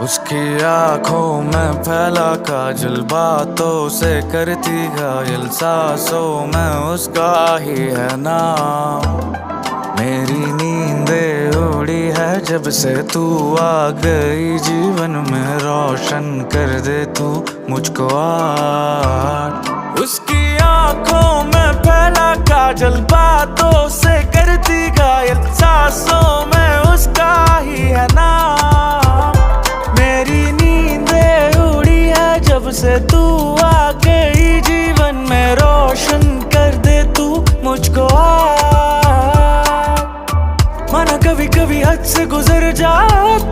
उसकी आंखों में फैला काजल, बातों से करती घायल, सांसों में उसका ही है नाम। मेरी नींदें उड़ी है जब से तू आ गई जीवन में, रोशन कर दे तू मुझको आज। उसकी आंखों में फैला काजल, बातों से करती घायल, सांसों में उसका ही है नाम। मेरी नींदें उड़ी है जब से तू आ गई जीवन में, रोशन कर दे तू मुझको आज। माना कभी कभी हद से गुजर जाता